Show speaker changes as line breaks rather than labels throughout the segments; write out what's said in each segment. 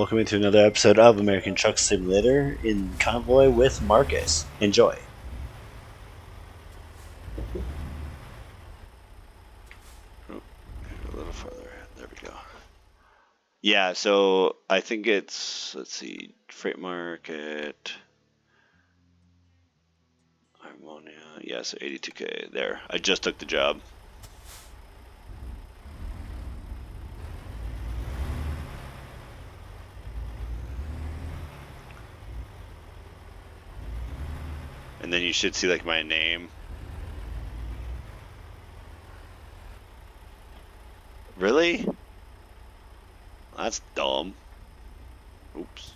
welcome into another episode of American Truck Simulator in convoy with Marcus. Enjoy.
A little further. There we go. Yeah, so I think it's, let's see, freight market, Ammonia. Yeah, so 82K there. I just took the job. And then you should see like my name. Really? That's dumb. Oops.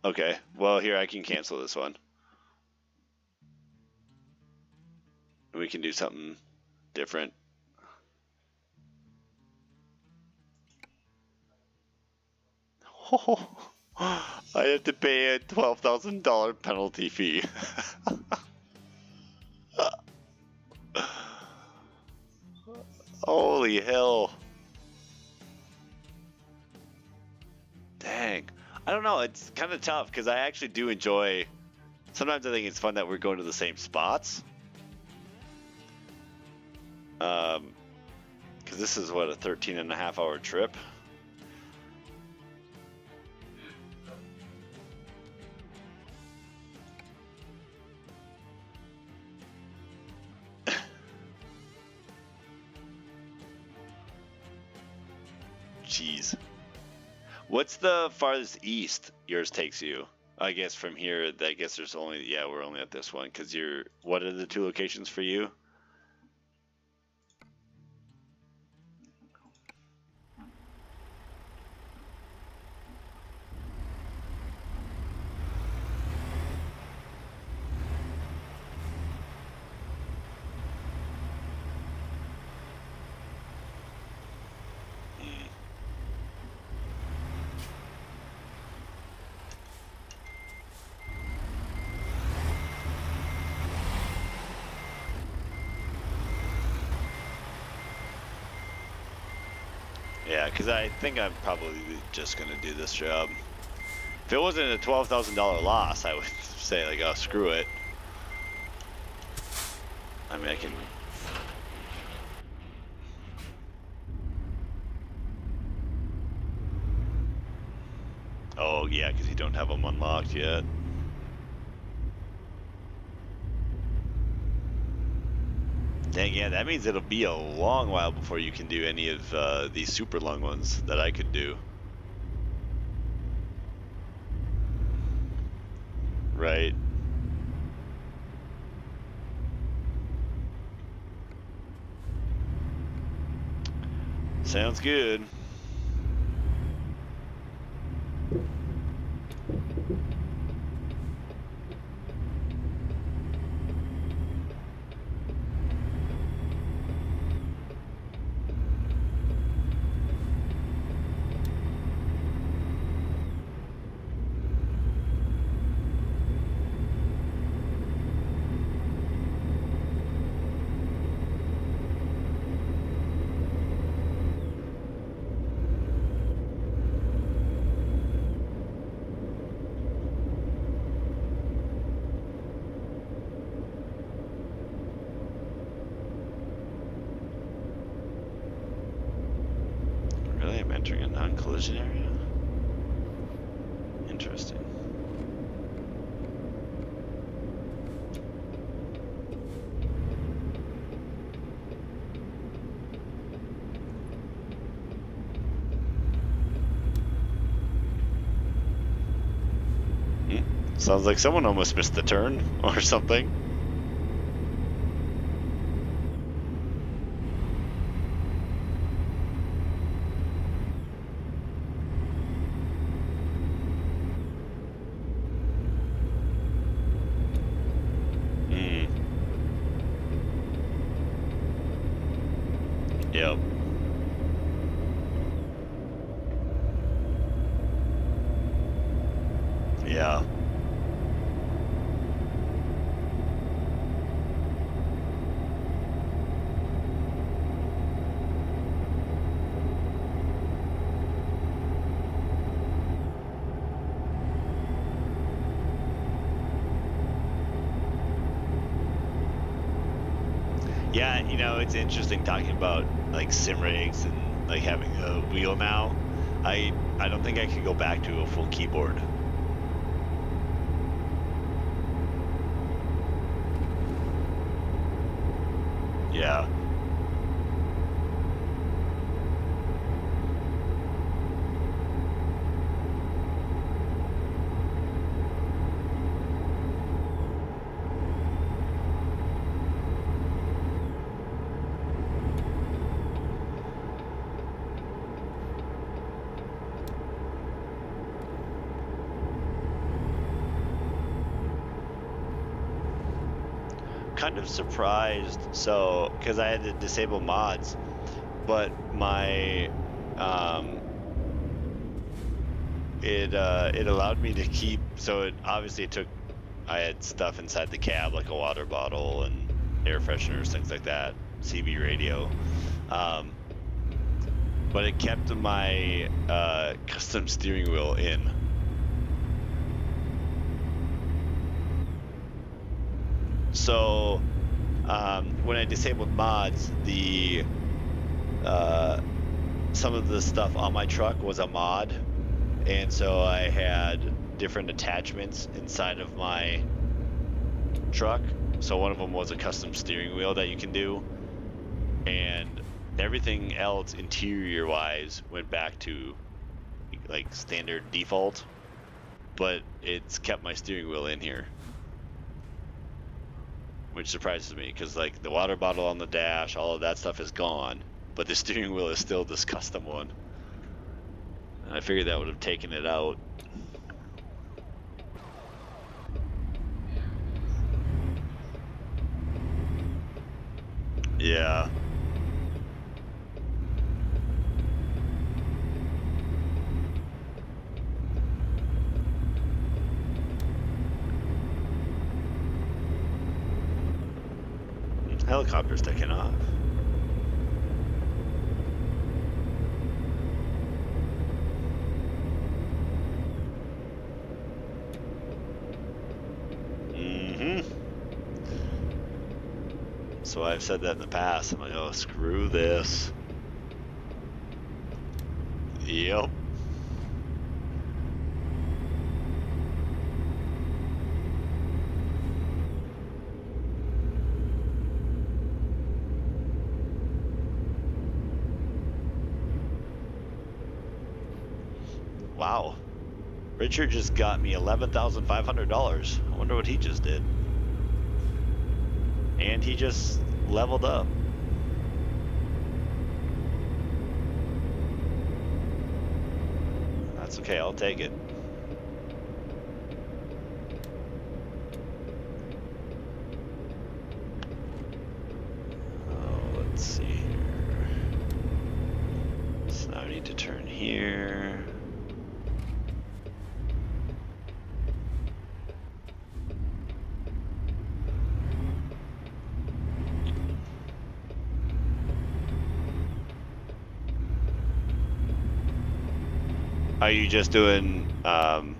Okay, well here I can cancel this one. We can do something different. I have to pay a $12,000 penalty fee. Holy hell. Dang. I don't know, it's kind of tough because I actually do enjoy. Sometimes I think it's fun that we're going to the same spots. Because this is what, a 13.5-hour trip? Jeez. What's the farthest east yours takes you? I guess from here, I guess there's only, yeah, we're only at this one. Because you're, what are the two locations for you? Yeah, because I think I'm probably just going to do this job. If it wasn't a $12,000 loss, I would say, like, oh, screw it. I mean, I can... Oh, yeah, because you don't have them unlocked yet. Dang, yeah, that means it'll be a long while before you can do any of these super long ones that I could do. Right. Sounds good. Really? I'm entering a non-collision area? Interesting. Sounds like someone almost missed the turn or something. Yep. Yeah. Yeah, you know, it's interesting talking about like sim rigs and like having a wheel now. I don't think I could go back to a full keyboard. Yeah. Kind of surprised, so because I had to disable mods, but my it allowed me to keep, so it obviously took, I had stuff inside the cab like a water bottle and air fresheners, things like that, CB radio, but it kept my custom steering wheel in. So when I disabled mods, the some of the stuff on my truck was a mod, and so I had different attachments inside of my truck. So one of them was a custom steering wheel that you can do, and everything else interior wise went back to like standard default, but it's kept my steering wheel in here, which surprises me because like the water bottle on the dash, all of that stuff is gone, but the steering wheel is still this custom one. And I figured that would have taken it out. Yeah. Helicopter's taking off. So I've said that in the past. I'm like, oh, screw this. Yep. Wow. Richard just got me $11,500. I wonder what he just did. And he just leveled up. That's okay, I'll take it. Oh, let's see here. So now I need to turn here. Are you just doing, I'm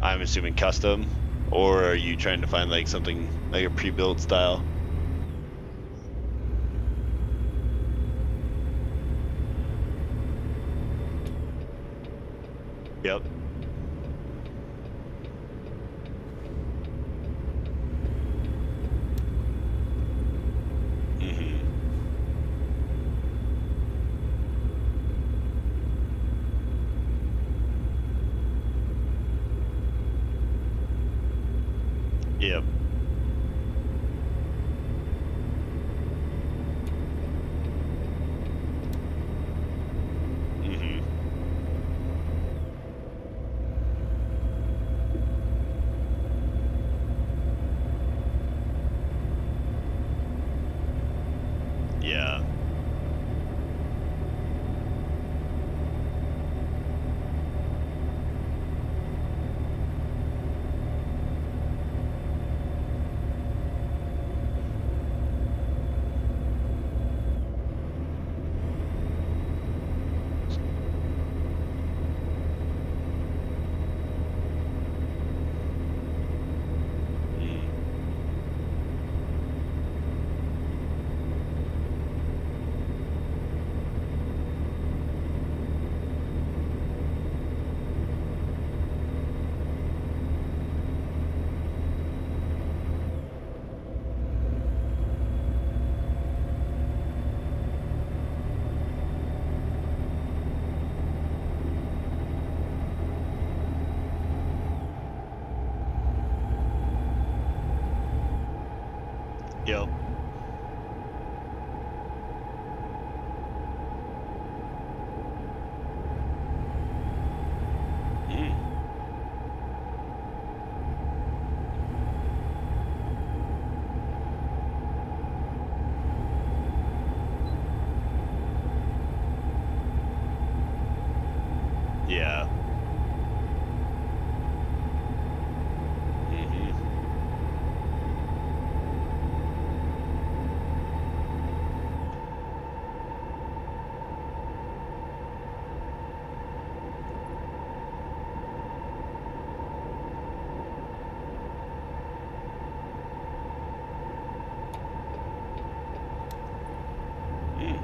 assuming custom, or are you trying to find like something like a pre-built style? Yep. Yep. Yeah. Yep. Mm. Yeah. Mm-hmm. Mm.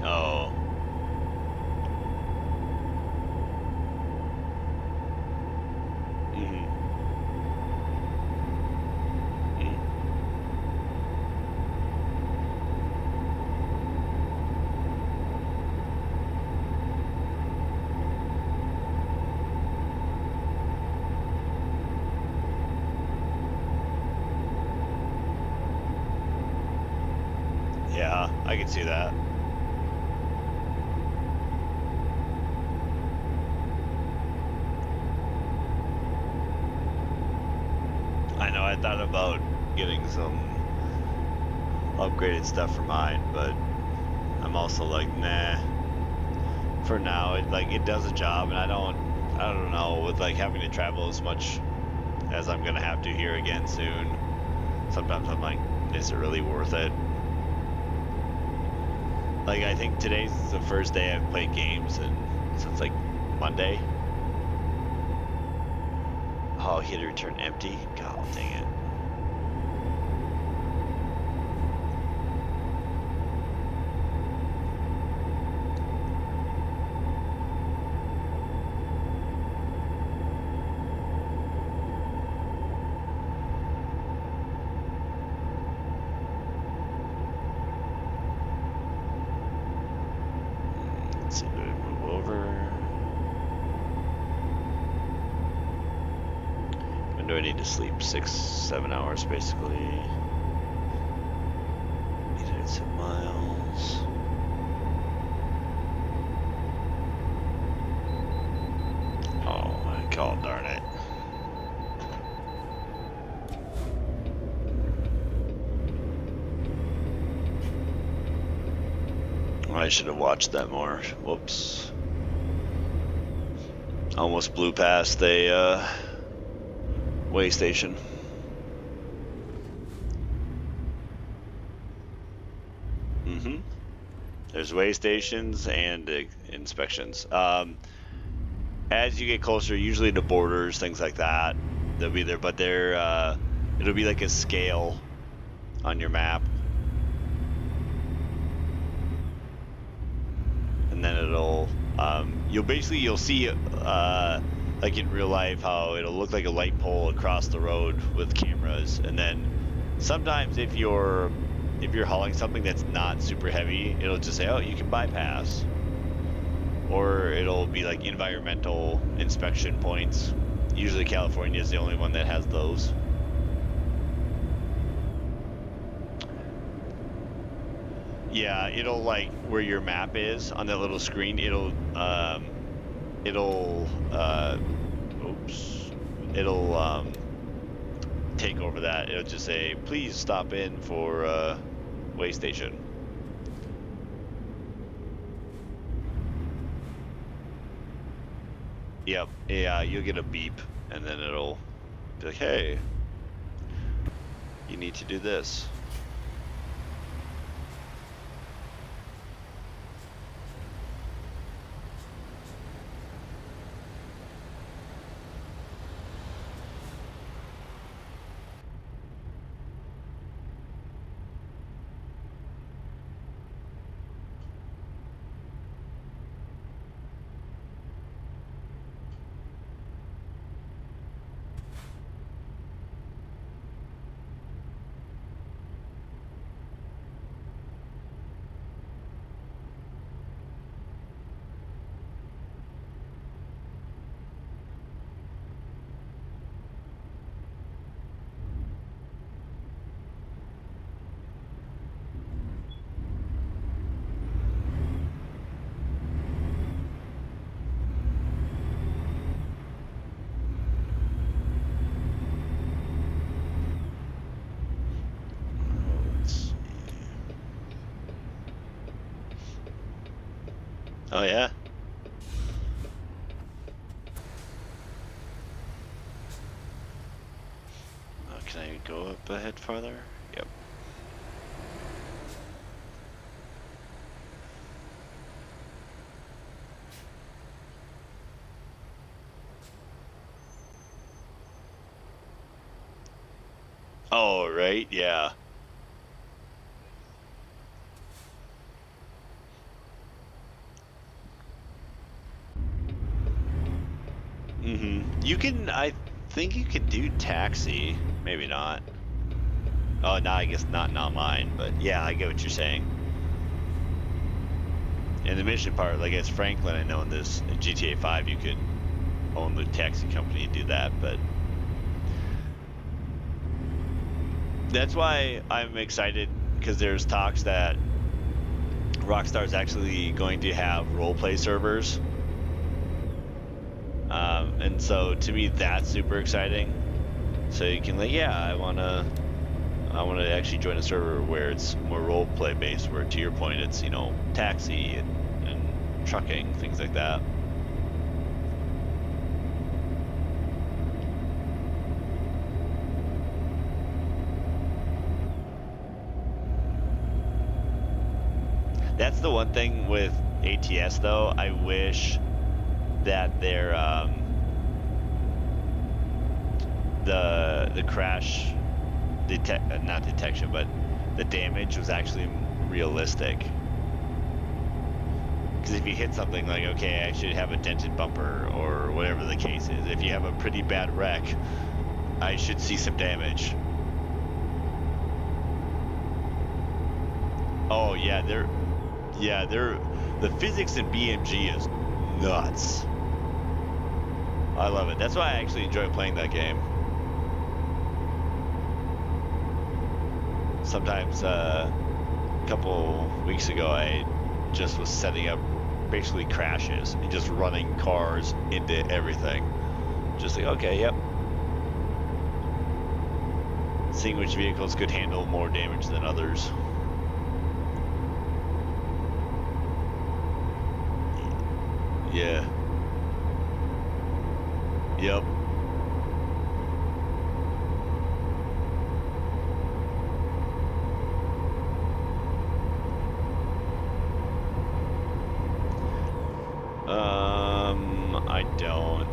Oh. Mm-hmm. Mm. Yeah, I can see that. I know I thought about getting some upgraded stuff for mine, but I'm also like, nah. For now, it does a job, and I don't know, with like having to travel as much as I'm gonna have to here again soon. Sometimes I'm like, is it really worth it? Like, I think today's the first day I've played games and since like Monday. Oh, he had to return empty. God dang it. Let's see, do we move over? When do I need to sleep? 6, 7 hours basically. 800 miles. Oh, God darn it. I should have watched that more. Whoops. Almost blew past a way station. Mm-hmm. There's way stations and inspections. As you get closer, usually to borders, things like that, they'll be there. But it'll be like a scale on your map, and then you'll see like in real life how it'll look like a light pole across the road with cameras, and then sometimes if you're hauling something that's not super heavy, it'll just say, oh, you can bypass, or it'll be like environmental inspection points. Usually California is the only one that has those. Yeah, it'll like where your map is on that little screen, it'll oops. It'll take over that. It'll just say, please stop in for way station. Yep. Yeah, you'll get a beep, and then it'll be like, hey, you need to do this. Oh yeah. Can I go up ahead farther? Yep. Oh, right, yeah. You can, I think you can do taxi. Maybe not. Oh, no, I guess not mine, but yeah, I get what you're saying. In the mission part, like as Franklin, I know in this in GTA 5 you could own the taxi company and do that, but that's why I'm excited because there's talks that Rockstar's actually going to have roleplay servers. And so to me that's super exciting. So you can like, yeah, I wanna actually join a server where it's more roleplay based, where to your point it's, you know, taxi and trucking, things like that. That's the one thing with ATS though. I wish that their the crash not detection, but the damage was actually realistic. Because if you hit something like, okay, I should have a dented bumper or whatever the case is, if you have a pretty bad wreck, I should see some damage. Oh yeah, the physics in BMG is nuts. I love it. That's why I actually enjoy playing that game. Sometimes a couple weeks ago I just was setting up basically crashes and just running cars into everything. Just like, okay, yep. Seeing which vehicles could handle more damage than others. Yeah. Yep. I don't.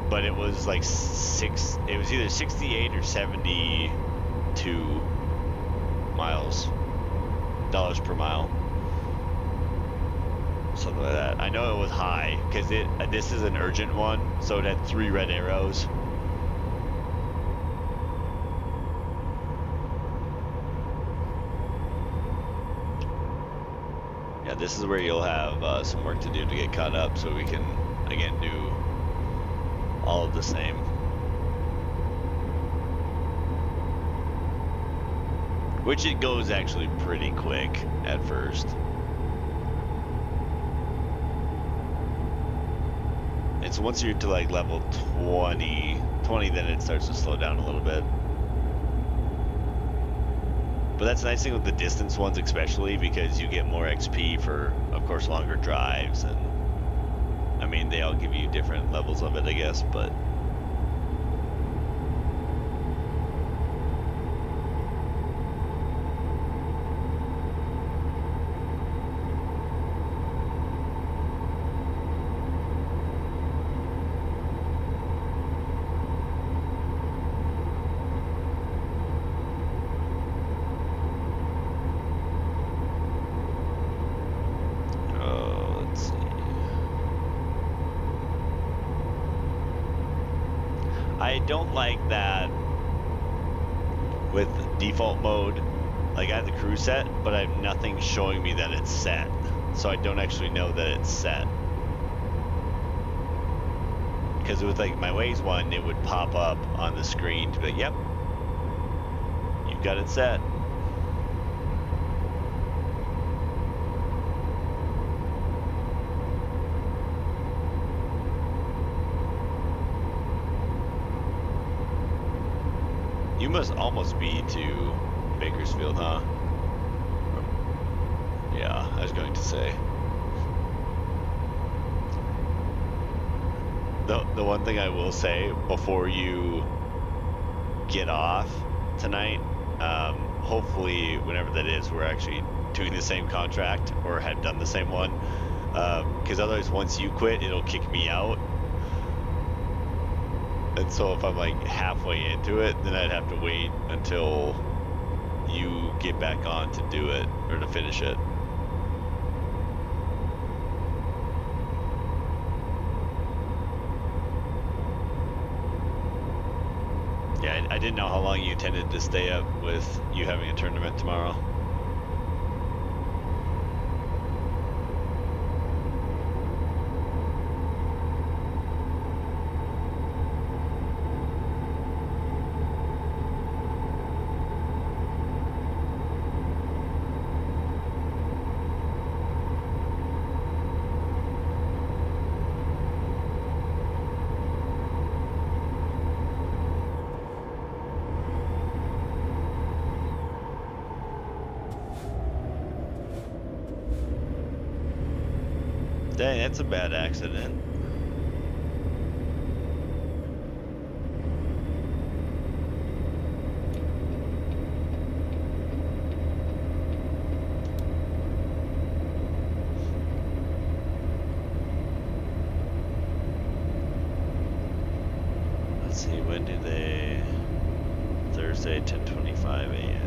But it was like it was either 68 or 72 dollars per mile. Something like that. I know it was high because this is an urgent one, so it had 3 red arrows. Yeah, this is where you'll have some work to do to get caught up, so we can again do all of the same. Which it goes actually pretty quick at first. It's once you're to like level 20, then it starts to slow down a little bit. But that's the nice thing with the distance ones especially, because you get more XP for, of course, longer drives, and I mean, they all give you different levels of it, I guess, but I don't like that with default mode. Like I have the cruise set, but I have nothing showing me that it's set. So I don't actually know that it's set. Because with like my Waze one, it would pop up on the screen to be like, yep, you've got it set. You must almost be to Bakersfield, huh? Yeah, I was going to say. The one thing I will say before you get off tonight, hopefully whenever that is, we're actually doing the same contract or have done the same one. Because otherwise, once you quit, it'll kick me out. And so if I'm like halfway into it, then I'd have to wait until you get back on to do it or to finish it. Yeah, I didn't know how long you intended to stay up with you having a tournament tomorrow. Dang, that's a bad accident. Let's see, when do they... Thursday, 10:25 a.m.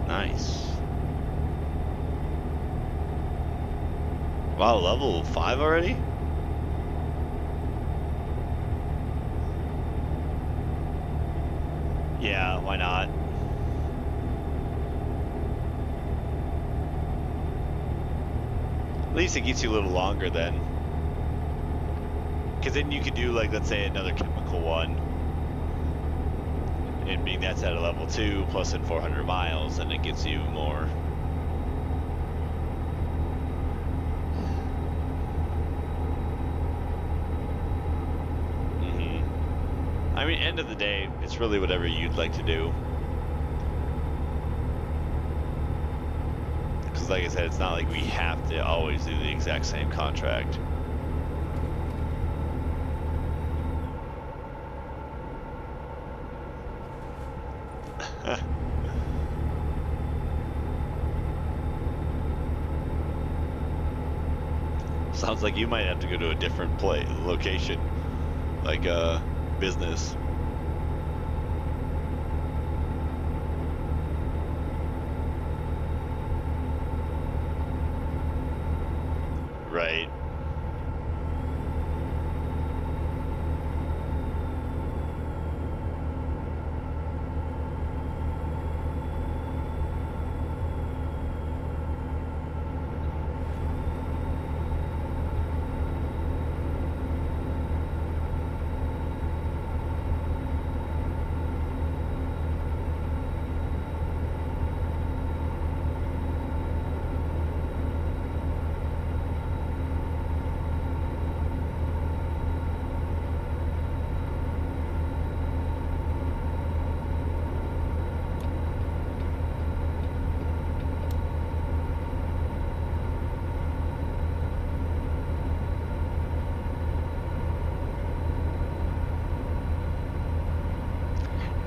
Nice. Wow, level 5 already? Yeah, why not? At least it gets you a little longer then. Because then you could do, like, let's say another chemical one. And being that's at a level 2 plus in 400 miles, and it gets you more. I mean, end of the day, it's really whatever you'd like to do. Because like I said, it's not like we have to always do the exact same contract. Sounds like you might have to go to a different location, like business. Right.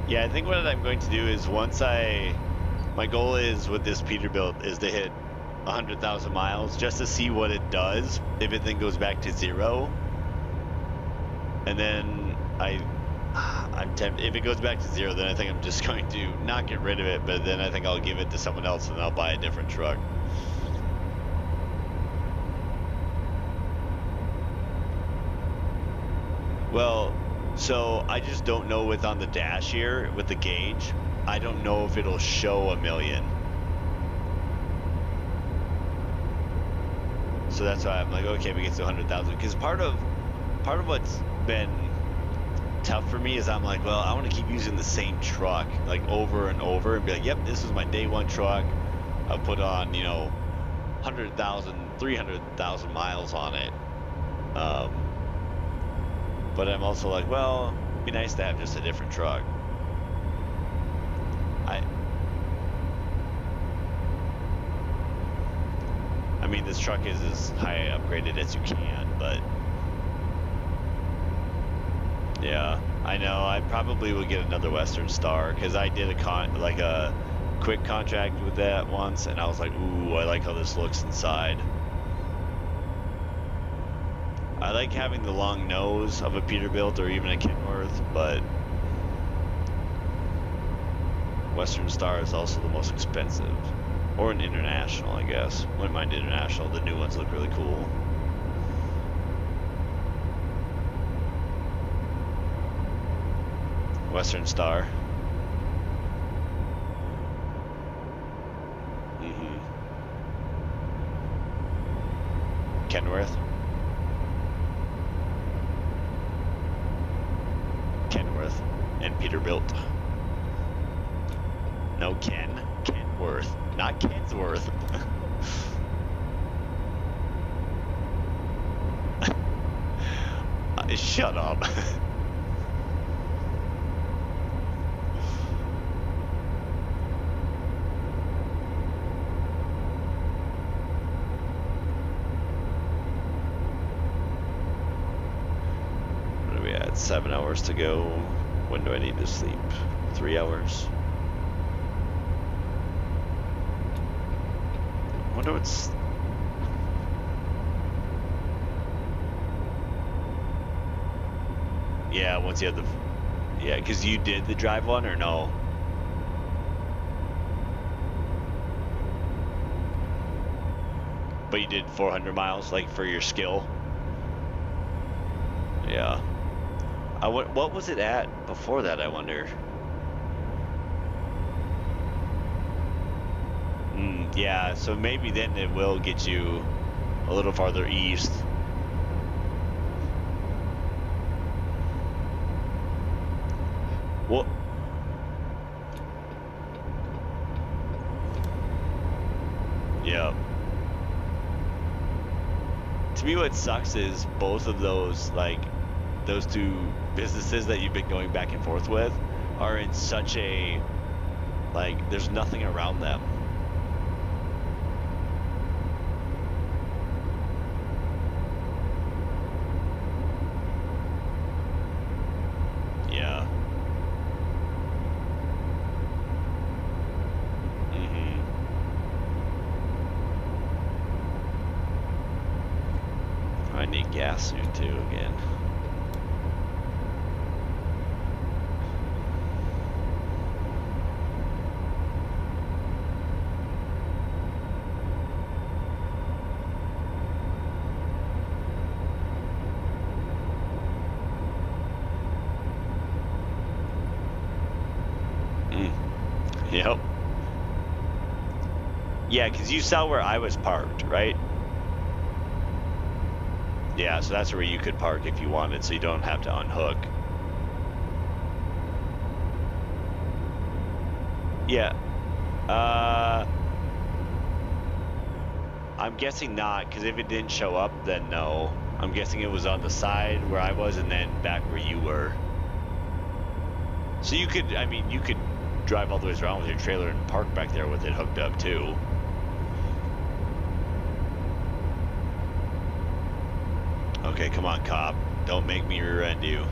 Yeah, I think what I'm going to do is my goal is with this Peterbilt is to hit 100,000 miles just to see what it does if it then goes back to 0. And then I'm tempted, if it goes back to 0, then I think I'm just going to not get rid of it, but then I think I'll give it to someone else and I'll buy a different truck. Well, so I just don't know what's on the dash here with the gauge. I don't know if it'll show 1 million. So that's why I'm like, okay, we get to 100,000. Because part of what's been tough for me is I'm like, well, I want to keep using the same truck like over and over and be like, yep, this is my day one truck. I'll put on, 100,000, 300,000 miles on it. But I'm also like, well, it'd be nice to have just a different truck. I mean, this truck is as high upgraded as you can, but yeah, I know. I probably will get another Western Star because I did a quick contract with that once, and I was like, ooh, I like how this looks inside. I like having the long nose of a Peterbilt or even a Kenworth, but Western Star is also the most expensive. Or an International, I guess. Wouldn't mind International. The new ones look really cool. Western Star. Kenworth. Kenworth and Peterbilt. No, Kenworth. Not Kensworth. Shut up. What are we at? 7 hours to go. When do I need to sleep? 3 hours. I wonder what's... Yeah, once you have the... Yeah, because you did the drive one or no? But you did 400 miles, like, for your skill? Yeah. What was it at before that, I wonder? Yeah, so maybe then it will get you a little farther east. Well, yeah. To me, what sucks is both of those, like, those two businesses that you've been going back and forth with are in such a, like, there's nothing around them. Yeah. I need gas soon too again. Yep. Yeah, because you saw where I was parked, right? Yeah, so that's where you could park if you wanted, so you don't have to unhook. Yeah. I'm guessing not, because if it didn't show up, then no. I'm guessing it was on the side where I was and then back where you were. So you could, I mean, you could drive all the way around with your trailer and park back there with it hooked up too. Okay, come on, cop. Don't make me rear-end you.